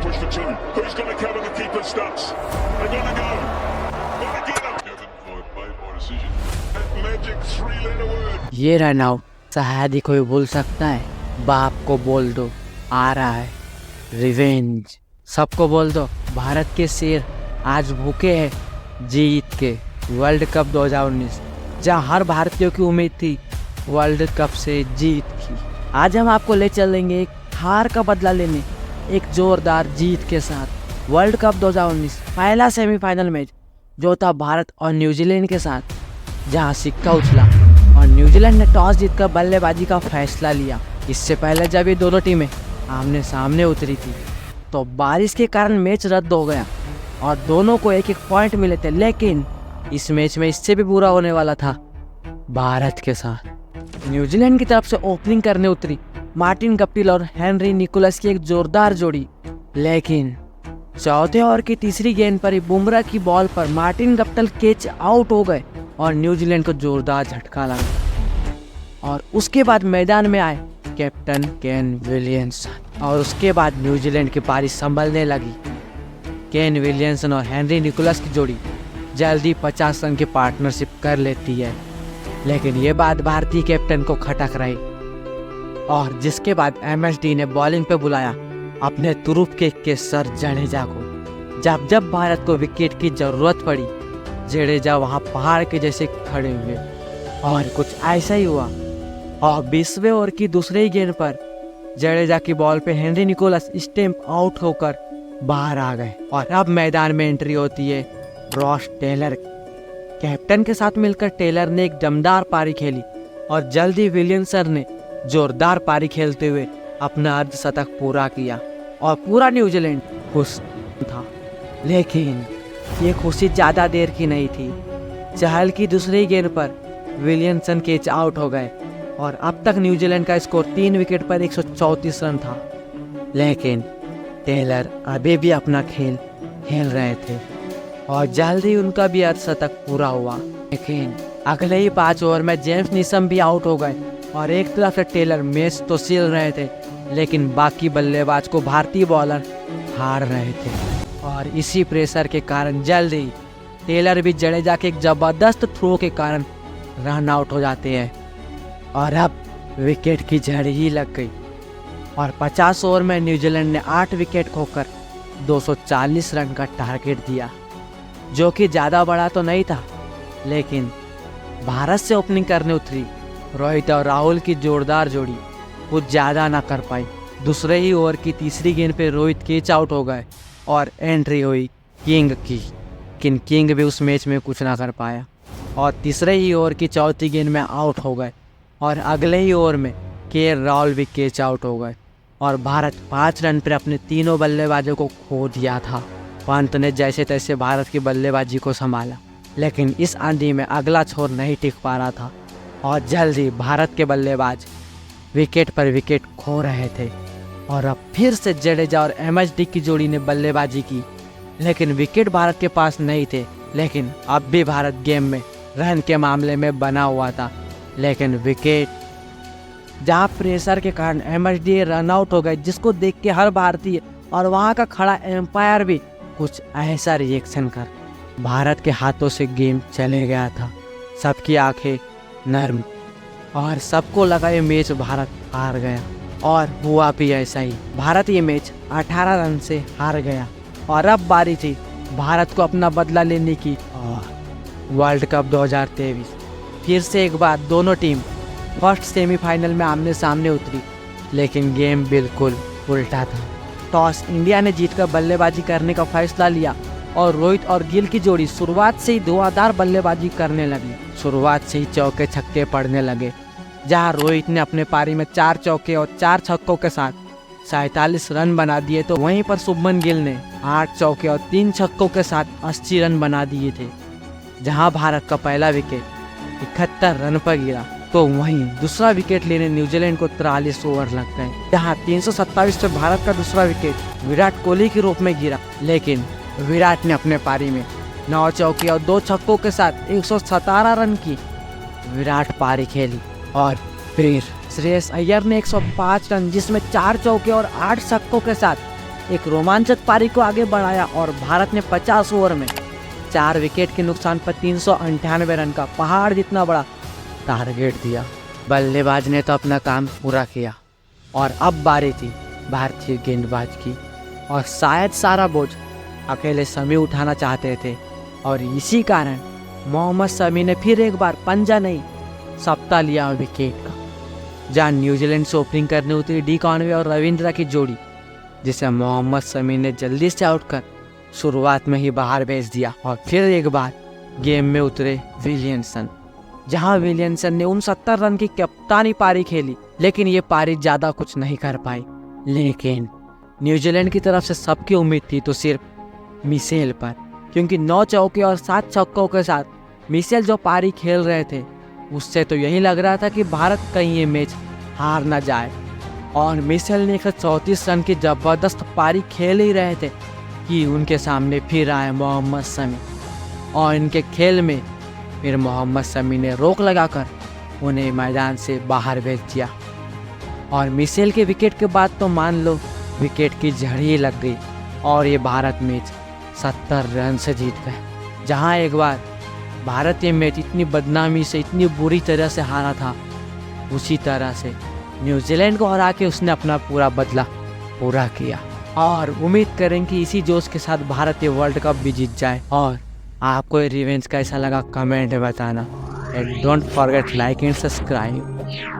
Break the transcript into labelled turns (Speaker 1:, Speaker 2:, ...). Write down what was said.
Speaker 1: push for two. Who's going to cover the keeper's stunts? They're going to go. Going to get him. Kevin, I've made my decision. That magic three-letter word.
Speaker 2: ये run out शायद ही कोई भूल सकता है। बाप को बोल दो आ रहा है रिवेंज। सबको बोल दो भारत के शेर आज भूखे हैं जीत के वर्ल्ड कप 2019, जहां हर भारतीयों की उम्मीद थी वर्ल्ड कप से जीत की। आज हम आपको ले चलेंगे एक हार का बदला लेने एक जोरदार जीत के साथ। वर्ल्ड कप 2019 पहला सेमीफाइनल मैच जो था भारत और न्यूजीलैंड के साथ, जहां सिक्का उछला और न्यूजीलैंड ने टॉस जीतकर बल्लेबाजी का फैसला लिया। इससे पहले जब ये दोनों टीमें आमने सामने उतरी थी तो बारिश के कारण मैच रद्द हो गया और दोनों को एक एक पॉइंट मिले थे, लेकिन इस मैच में इससे भी बुरा होने वाला था भारत के साथ। न्यूजीलैंड की तरफ से ओपनिंग करने उतरी मार्टिन गप्टिल और हेनरी निकोलस की एक जोरदार जोड़ी, लेकिन चौथे ओवर की तीसरी गेंद पर ही बुमराह की बॉल पर मार्टिन गप्टिल कैच आउट हो गए और न्यूजीलैंड को जोरदार झटका लगा। और उसके बाद मैदान में आए कैप्टन केन विलियमसन और उसके बाद न्यूजीलैंड की पारी संभलने लगी। केन विलियमसन और हेनरी निकोलस की जोड़ी जल्दी 50 रन की पार्टनरशिप कर लेती है, लेकिन ये बात भारतीय कैप्टन को खटक रही और जिसके बाद एमएसडी ने बॉलिंग पे बुलाया अपने तुरुप के सर जडेजा को। जब भारत को विकेट की जरूरत पड़ी जडेजा वहां पहाड़ के जैसे खड़े हुए और कुछ ऐसा ही हुआ। और 20वें ओवर की दूसरी गेंद पर जडेजा की बॉल पे हेनरी निकोलस स्टैम्प आउट होकर बाहर आ गए और अब मैदान में एंट्री होती है रॉस टेलर। कैप्टन के साथ मिलकर टेलर ने एक दमदार पारी खेली और जल्दी विलियमसन ने जोरदार पारी खेलते हुए अपना अर्धशतक पूरा किया और पूरा न्यूजीलैंड खुश था। लेकिन ये खुशी ज़्यादा देर की नहीं थी। चहल की दूसरी गेंद पर विलियमसन कैच आउट हो गए और अब तक न्यूजीलैंड का स्कोर 3 विकेट पर 134 रन था, लेकिन टेलर अभी भी अपना खेल खेल रहे थे और जल्दी उनका भी अर्धशतक पूरा हुआ। लेकिन अगले ही 5 ओवर में जेम्स नीशम भी आउट हो गए और एक तरफ से टेलर मैच तो सील रहे थे, लेकिन बाकी बल्लेबाज को भारतीय बॉलर हार रहे थे और इसी प्रेशर के कारण जल्दी टेलर भी जडेजा के एक जबरदस्त थ्रो के कारण रन आउट हो जाते हैं और अब विकेट की झड़ी ही लग गई और 50 ओवर में न्यूजीलैंड ने 8 विकेट खोकर 240 रन का टारगेट दिया, जो कि ज़्यादा बड़ा तो नहीं था। लेकिन भारत से ओपनिंग करने उतरी रोहित और राहुल की जोरदार जोड़ी कुछ ज़्यादा ना कर पाई। दूसरे ही ओवर की तीसरी गेंद पे रोहित कैच आउट हो गए और एंट्री हुई किंग की, लेकिन किंग भी उस मैच में कुछ ना कर पाया और तीसरे ही ओवर की चौथी गेंद में आउट हो गए और अगले ही ओवर में केएल राहुल भी कैच आउट हो गए और भारत 5 रन पर अपने तीनों बल्लेबाजों को खो दिया था। पंत ने जैसे तैसे भारत की बल्लेबाजी को संभाला, लेकिन इस आंधी में अगला छोर नहीं टिक पा रहा था और जल्दी भारत के बल्लेबाज विकेट पर विकेट खो रहे थे और अब फिर से जडेजा और एमएसडी की जोड़ी ने बल्लेबाजी की, लेकिन विकेट भारत के पास नहीं थे। लेकिन अब भी भारत गेम में रन के मामले में बना हुआ था, लेकिन विकेट जहां प्रेशर के कारण एमएसडी रन आउट हो गए, जिसको देख के हर भारतीय और वहां का खड़ा एम्पायर भी कुछ ऐसा रिएक्शन कर भारत के हाथों से गेम चले गया था। सबकी आंखें नर्म और सबको लगा ये मैच भारत हार गया और हुआ भी ऐसा ही। भारत ये मैच 18 रन से हार गया और अब बारी थी भारत को अपना बदला लेने की। वर्ल्ड कप 2023 फिर से एक बार दोनों टीम फर्स्ट सेमीफाइनल में आमने सामने उतरी, लेकिन गेम बिल्कुल उल्टा था। टॉस इंडिया ने जीतकर बल्लेबाजी करने का फैसला लिया और रोहित और गिल की जोड़ी शुरुआत से ही धुआंधार बल्लेबाजी करने लगी। शुरुआत से ही चौके छक्के पड़ने लगे, जहां रोहित ने अपने पारी में 4 चौके और 4 छक्कों के साथ 47 रन बना दिए, तो वहीं पर शुभमन गिल ने 8 चौके और 3 छक्कों के साथ 80 रन बना दिए थे। जहां भारत का पहला विकेट 71 रन पर गिरा, तो वहीं दूसरा विकेट लेने न्यूजीलैंड को 43 ओवर लग गए, जहां 327 से भारत का दूसरा विकेट विराट कोहली के रूप में गिरा। लेकिन विराट ने अपने पारी में 9 चौके और 2 छक्कों के साथ 117 रन की विराट पारी खेली और फिर श्रेयस अय्यर ने 105 रन, जिसमें 4 चौके और 8 छक्कों के साथ एक रोमांचक पारी को आगे बढ़ाया और भारत ने 50 ओवर में 4 विकेट के नुकसान पर 398 रन का पहाड़ जितना बड़ा टारगेट दिया। बल्लेबाज ने तो अपना काम पूरा किया और अब बारी थी भारतीय गेंदबाज की, और शायद सारा बोझ अकेले शमी उठाना चाहते थे, और इसी कारण मोहम्मद शमी ने फिर एक बार पंजा नहीं सप्ताह लिया विकेट का, जहां न्यूजीलैंड से ओपनिंग करने उतरी डी कॉनवे और रविंद्रा की जोड़ी, जिसे मोहम्मद शमी ने जल्दी से आउट कर शुरुआत में ही बाहर भेज दिया। और फिर एक बार गेम में उतरे विलियमसन, जहां विलियमसन ने 69 रन की कप्तानी पारी खेली, लेकिन ये पारी ज़्यादा कुछ नहीं कर पाई। लेकिन न्यूजीलैंड की तरफ से सबकी उम्मीद थी तो सिर्फ मिशेल पर, क्योंकि 9 चौके और 7 छक्कों के साथ मिशेल जो पारी खेल रहे थे उससे तो यही लग रहा था कि भारत कहीं ये मैच हार ना जाए। और मिशेल ने 134 रन की ज़बरदस्त पारी खेल ही रहे थे कि उनके सामने फिर आए मोहम्मद शमी, और इनके खेल में फिर मोहम्मद शमी ने रोक लगाकर उन्हें मैदान से बाहर भेज दिया। और मिशेल के विकेट के बाद तो मान लो विकेट की झड़ी ही लग गई और ये भारत मैच 70 रन से जीत गए। जहां एक बार भारत ये मैच इतनी बदनामी से इतनी बुरी तरह से हारा था, उसी तरह से न्यूजीलैंड को हरा के उसने अपना पूरा बदला पूरा किया। और उम्मीद करें कि इसी जोश के साथ भारत ये वर्ल्ड कप भी जीत जाए। और आपको ये रिवेंज कैसा लगा कमेंट में बताना, and don't forget like and subscribe.